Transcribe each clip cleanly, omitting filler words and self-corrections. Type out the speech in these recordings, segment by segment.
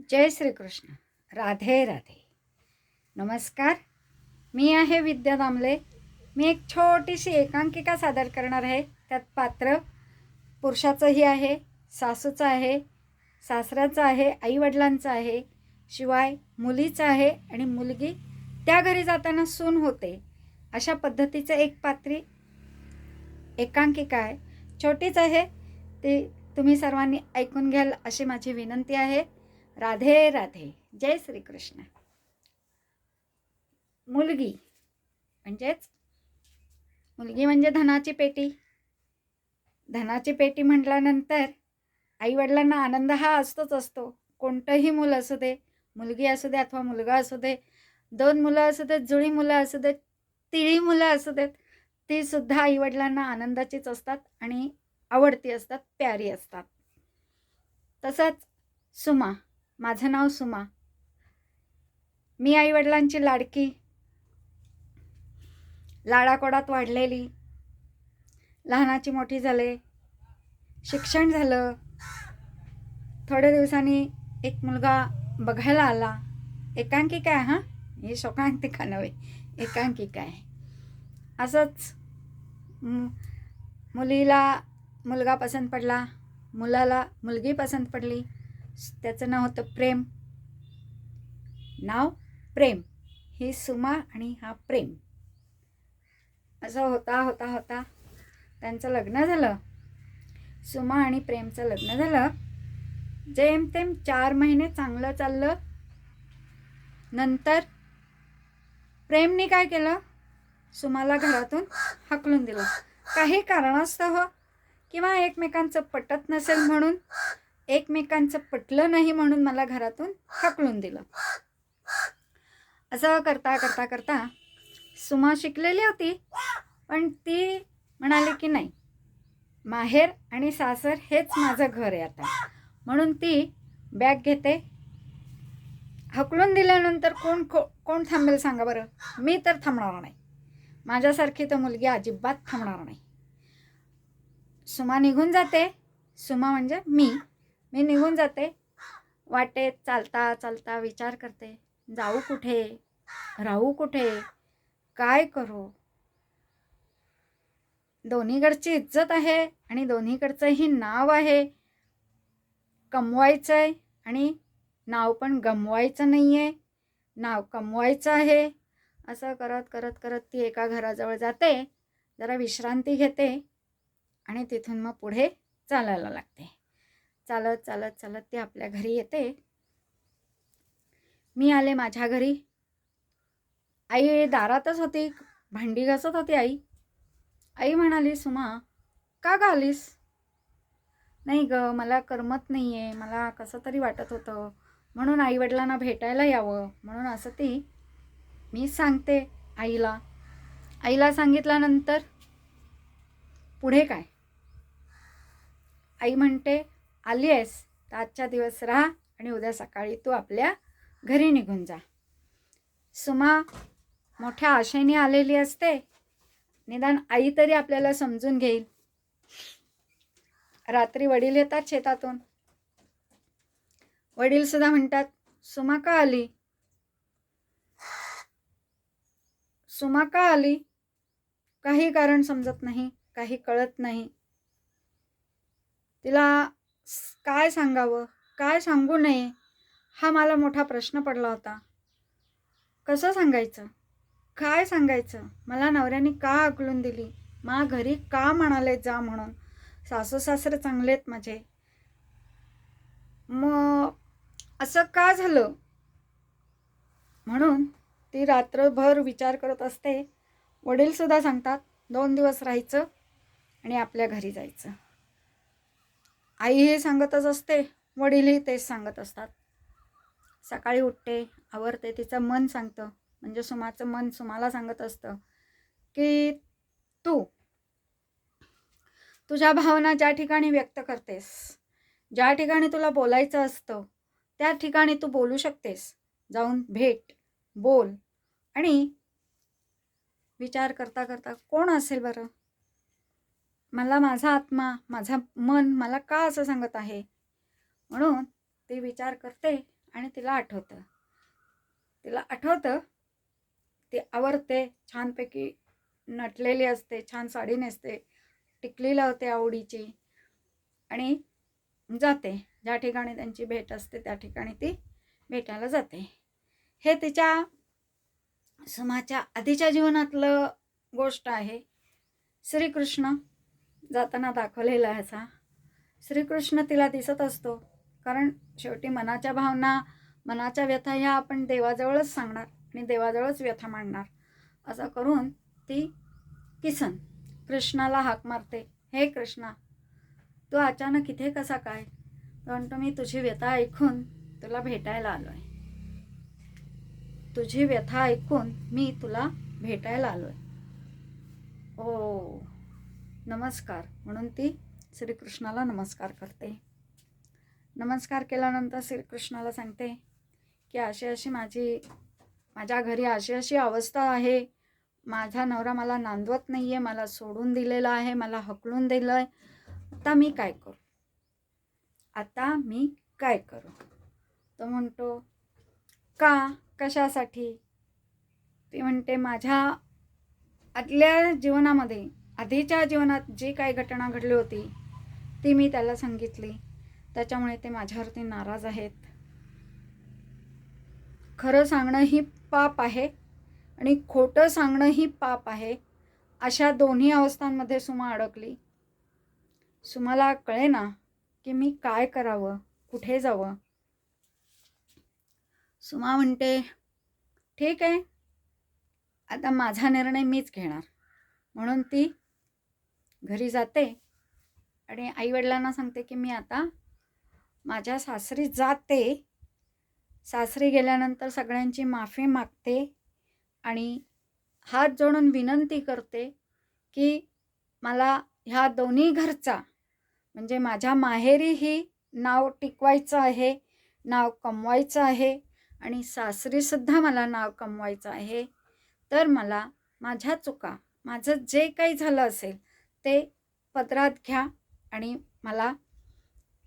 जय श्रीकृष्ण. राधे राधे. नमस्कार. मी आहे विद्या दामले. मी एक छोटीशी एकांकिका सादर करणार आहे. त्यात पात्र पुरुषाचंही आहे, सासूचं आहे, सासऱ्याचं आहे, आईवडिलांचं आहे, शिवाय मुलीचं आहे आणि मुलगी त्या घरी जाताना सून होते. अशा पद्धतीचं एक पात्री एकांकिका आहे. छोटीच आहे. ती तुम्ही सर्वांनी ऐकून घ्याल अशी माझी विनंती आहे. राधे राधे. जय श्रीकृष्ण. मुलगी म्हणजे धनाची पेटी. धनाची पेटी म्हटल्यानंतर आईवडिलांना आनंद हा असतो. कोणतंही मुलं असू दे, मुलगी असू दे अथवा मुलगा असू दे, 2 मुलं असू देत, जुळी मुलं असू देत, तिळी मुलं असू देत, ती सुद्धा आईवडिलांना आनंदाचीच असतात आणि आवडती असतात, प्यारी असतात. तसंच सुमा, माझं नाव सुमा. मी आईवडिलांची लाडकी, लाडाकोडात वाढलेली, लहानाची मोठी झाले, शिक्षण झालं. थोड्या दिवसांनी एक मुलगा बघायला आला. एकांकिका आहे हां, ही शोकांतिका नव्हे, एकांकिका आहे. असंच मुलीला मुलगा पसंत पडला, मुलाला मुलगी पसंत पडली. त्याचं नाव होतं प्रेम. नाव प्रेम. ही सुमा आणि हा प्रेम. असं होता त्यांचं लग्न झालं. सुमा आणि प्रेमचं लग्न झालं. जेमतेम 4 महिने चांगलं चाललं. नंतर प्रेमने काय केलं, सुमाला घरातून हाकलून दिलं. काही कारणास्तव किंवा एकमेकांचं पटत नसेल म्हणून, एकमेकांचं पटलं नाही म्हणून मला घरातून हाकलून दिलं. असं करता सुमा शिकलेली होती, पण ती म्हणाली की नाही, माहेर आणि सासर हेच माझं घर आहे आता. म्हणून ती बॅग घेते. हकलून दिल्यानंतर कोण थांबेल सांगा बरं? मी तर थांबणार नाही. माझ्यासारखी तर मुलगी अजिबात थांबणार नाही. सुमा निघून जाते. सुमा म्हणजे मी निघून जाते. वाटेत चालता विचार करते, जाऊ कुठे, राहू कुठे, काय करू. दोन्हीकडची इज्जत आहे आणि दोन्हीकडचंही नाव आहे. कमवायचं आहे आणि नाव पण गमवायचं नाही आहे, नाव कमवायचं आहे. असं करत ती एका घराजवळ जाते, जरा विश्रांती घेते आणि तिथून मग पुढे चालायला लागते. चालत ती आपल्या घरी येते. मी आले माझ्या घरी. आई दारातच होती, भांडी घासत होती आई. आई म्हणाली, सुमा का ग आलीस? नाही ग, मला करमत नाही आहे, मला कसं तरी वाटत होतं, म्हणून आईवडिलांना भेटायला यावं म्हणून असं ती मी सांगते आईला. आईला सांगितल्यानंतर पुढे काय? आई म्हणते, आली आहेस तर आजच्या दिवस राहा आणि उद्या सकाळी तू आपल्या घरी निघून जा. सुमा मोठ्या आशेने आलेली असते. निदान आई तरी आपल्याला समजून घेईल. रात्री वडील येतात शेतातून. वडील सुद्धा म्हणतात, सुमा का आली? सुमा का आली? काही कारण समजत नाही, काही कळत नाही. तिला काय सांगावं, काय सांगू नये, हा मला मोठा प्रश्न पडला होता. कसं सांगायचं, काय सांगायचं? मला नवऱ्याने का हाकलून दिली? मा घरी का म्हणाले जा म्हणून? सासू सासरे चांगलेत माझे, मग असं का झालं? म्हणून ती रात्रभर विचार करत असते. वडील सुद्धा सांगतात 2 दिवस राहायचं आणि आपल्या घरी जायचं. आई हे सांगतच असते, वडीलही तेच सांगत असतात. सकाळी उठते, आवरते. तिचं मन सांगतं, म्हणजे सुमाचं मन सुमाला सांगत असतं की तू तुझ्या भावना ज्या ठिकाणी व्यक्त करतेस, ज्या ठिकाणी तुला बोलायचं असतं त्या ठिकाणी तू बोलू शकतेस. जाऊन भेट, बोल आणि विचार करता कोण असेल बरं? मला माझा आत्मा, माझा मन मला का असं सांगत आहे? म्हणून ती विचार करते आणि तिला आठवतं. ती आवरते, छानपैकी नटलेली असते, छान साडी नेसते, टिकली लावते आवडीची आणि जाते. ज्या ठिकाणी त्यांची भेट असते त्या ठिकाणी ती भेटायला जाते. हे तिच्या सुमाच्या आधीच्या जीवनातलं गोष्ट आहे. श्रीकृष्ण जाताना दाखवलेला असा. श्रीकृष्ण तिला दिसत असतो, कारण शेवटी मनाच्या भावना, मनाच्या व्यथा ह्या आपण देवाजवळच सांगणार आणि देवाजवळच व्यथा मांडणार. असं करून ती किसन कृष्णाला हाक मारते, हे कृष्णा, तू अचानक इथे कसा काय? तो म्हणतो, मी तुझी व्यथा ऐकून तुला भेटायला आलोय. तुझी व्यथा ऐकून मी तुला भेटायला आलोय. ओ नमस्कार, म्हणून ती श्रीकृष्णाला नमस्कार करते. नमस्कार केल्यानंतर श्रीकृष्णाला सांगते की अशी माझ्या घरी अशी अवस्था आहे. माझा नवरा मला नांदवत नाही आहे, मला सोडून दिलेला आहे, मला हकलून दिलं आहे. आता मी काय करू? तो म्हणतो, का? कशासाठी? ती म्हणते, माझ्या आदल्या जीवनामध्ये, आधीच्या जीवनात जी काही घटना घडली होती ती मी त्याला सांगितली, त्याच्यामुळे ते माझ्यावरती नाराज आहेत. खरं सांगणं ही पाप आहे आणि खोटं सांगणं ही पाप आहे. अशा दोन्ही अवस्थांमध्ये सुमा अडकली. सुमाला कळेना की मी काय करावं, कुठे जावं. सुमा म्हणते, ठीक आहे, आता माझा निर्णय मीच घेणार. म्हणून ती घरी जाते आणि आईवडिलांना सांगते की मी आता माझ्या सासरी जाते. सासरी गेल्यानंतर सगळ्यांची माफी मागते आणि हात जोडून विनंती करते की मला ह्या दोन्ही घरचा, म्हणजे माझ्या माहेरीही नाव टिकवायचं आहे, नाव कमवायचं आहे आणि सासरीसुद्धा मला नाव कमवायचं आहे. तर मला माझ्या चुका, माझं जे काही झालं असेल ते पदरात घ्या आणि मला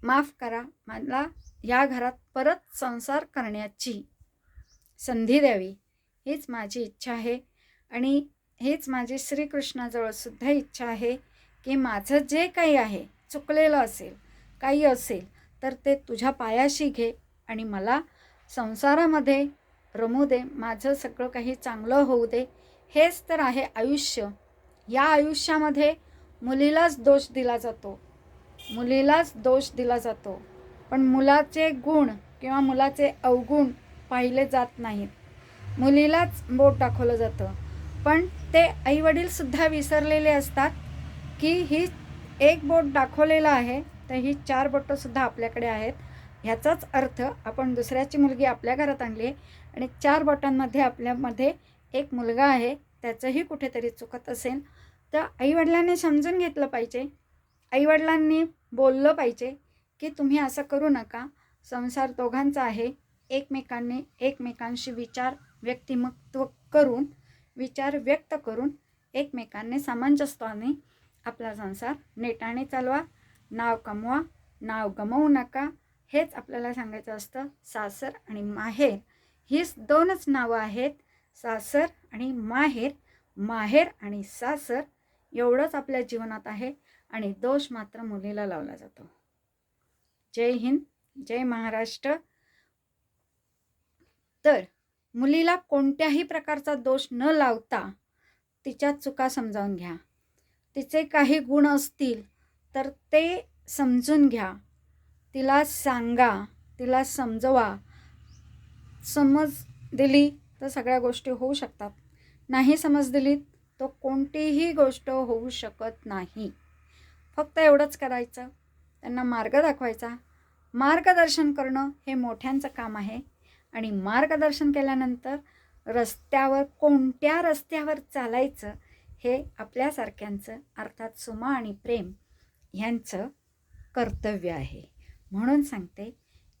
माफ करा. मला या घरात परत संसार करण्याची संधी द्यावी, हीच माझी इच्छा आहे. आणि हीच माझी श्रीकृष्णाजवळ सुद्धा इच्छा आहे की माझं जे काही आहे, चुकलेलं असेल, काही असेल तर ते तुझ्या पायाशी घे आणि मला संसारामध्ये रमू दे, माझं सगळं काही चांगलं होऊ दे. हेच तर आहे आयुष्य. या आयुष्यामध्ये मुलीलाच दोष दिला जातो, पण मुलाचे गुण किंवा मुलाचे अवगुण पाहिले जात नाहीत. मुलीलाच बोट दाखवलं जातं, पण ते आईवडीलसुद्धा विसरलेले असतात की ही एक बोट दाखवलेलं आहे तर ही 4 बोटंसुद्धा आपल्याकडे आहेत. ह्याचाच अर्थ आपण दुसऱ्याची मुलगी आपल्या घरात आणली आहे आणि 4 बोटांमध्ये आपल्यामध्ये एक मुलगा आहे, त्याचंही कुठेतरी चुकत असेल तर आईवडिलांनी समजून घेतलं पाहिजे. आईवडिलांनी बोललं पाहिजे की तुम्ही असं करू नका, संसार दोघांचा आहे. एकमेकांशी विचार व्यक्त करून एकमेकांनी सामंजस्याने आपला संसार नेटाने चालवा, नाव कमवा, नाव गमावू नका. हेच आपल्याला सांगायचं असतं. सासर आणि माहेर हीच 2च नावं आहेत. सासर आणि माहेर, माहेर आणि सासर एवढंच आपल्या जीवनात आहे आणि दोष मात्र मुलीला लावला जातो. जय हिंद, जय महाराष्ट्र. तर मुलीला कोणत्याही प्रकारचा दोष न लावता तिच्या चुका समजावून घ्या. तिचे काही गुण असतील तर ते समजून घ्या, तिला सांगा, तिला समजवा. समज दिली तर सगळ्या गोष्टी होऊ शकतात, नाही समज दिली तर कोणतीही गोष्ट होऊ शकत नाही. फक्त एवढंच करायचं, त्यांना मार्ग दाखवायचा. मार्गदर्शन करणं हे मोठ्यांचं काम आहे आणि मार्गदर्शन केल्यानंतर कोणत्या रस्त्यावर चालायचं हे आपल्यासारख्यांचं, अर्थात सुमा आणि प्रेम ह्यांचं कर्तव्य आहे. म्हणून सांगते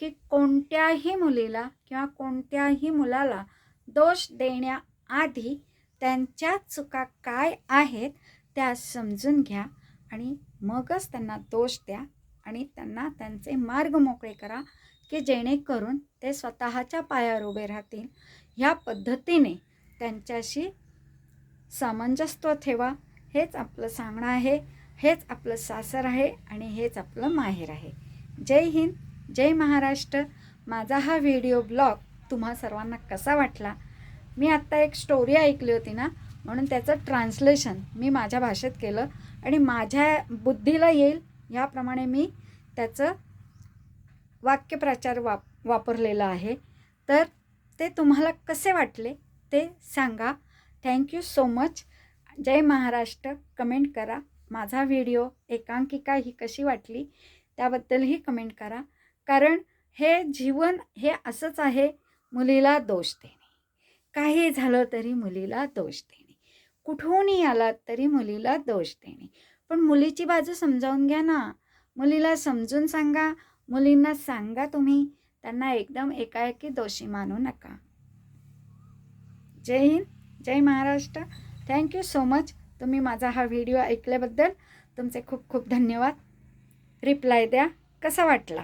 की कोणत्याही मुलीला किंवा कोणत्याही मुलाला दोष देण्याआधी त्यांच्या चुका काय आहेत त्या समजून घ्या आणि मगच त्यांना दोष द्या आणि त्यांना त्यांचे मार्ग मोकळे करा. की जेणेकरून ते स्वतःच्या पायावर उभे राहतील. ह्या पद्धतीने त्यांच्याशी सामंजस्य ठेवा. हेच आपलं सांगणं आहे, हेच आपलं सासर आहे आणि हेच आपलं माहेर आहे. जय हिंद, जय महाराष्ट्र. माझा हा व्हिडिओ ब्लॉग तुम्हा सर्वांना कसा वाटला? मी आत्ता एक स्टोरी ऐकली होती ना, म्हणून त्याचं ट्रान्सलेशन मी माझ्या भाषेत केलं आणि माझ्या बुद्धीला येईल ह्याप्रमाणे मी त्याचं वाक्यप्रचार वापरलेलं आहे. तर ते तुम्हाला कसे वाटले ते सांगा. Thank you so much. जय महाराष्ट्र. कमेंट करा. माझा व्हिडिओ एकांकिका ही कशी वाटली त्याबद्दलही कमेंट करा. कारण हे जीवन हे असंच आहे, मुलीला दोष देणे. काही झालं तरी मुलीला दोष देणे, कुठूनही आलात तरी मुलीला दोष देणे. पण मुलीची बाजू समजावून घ्या ना. मुलीला समजून सांगा. मुलींना सांगा तुम्ही, त्यांना एकदम एकाएकी दोषी मानू नका. जय हिंद, जय महाराष्ट्र. Thank you so much. तुम्ही माझा हा व्हिडिओ ऐकल्याबद्दल तुमचे खूप खूप धन्यवाद. रिप्लाय द्या कसा वाटला.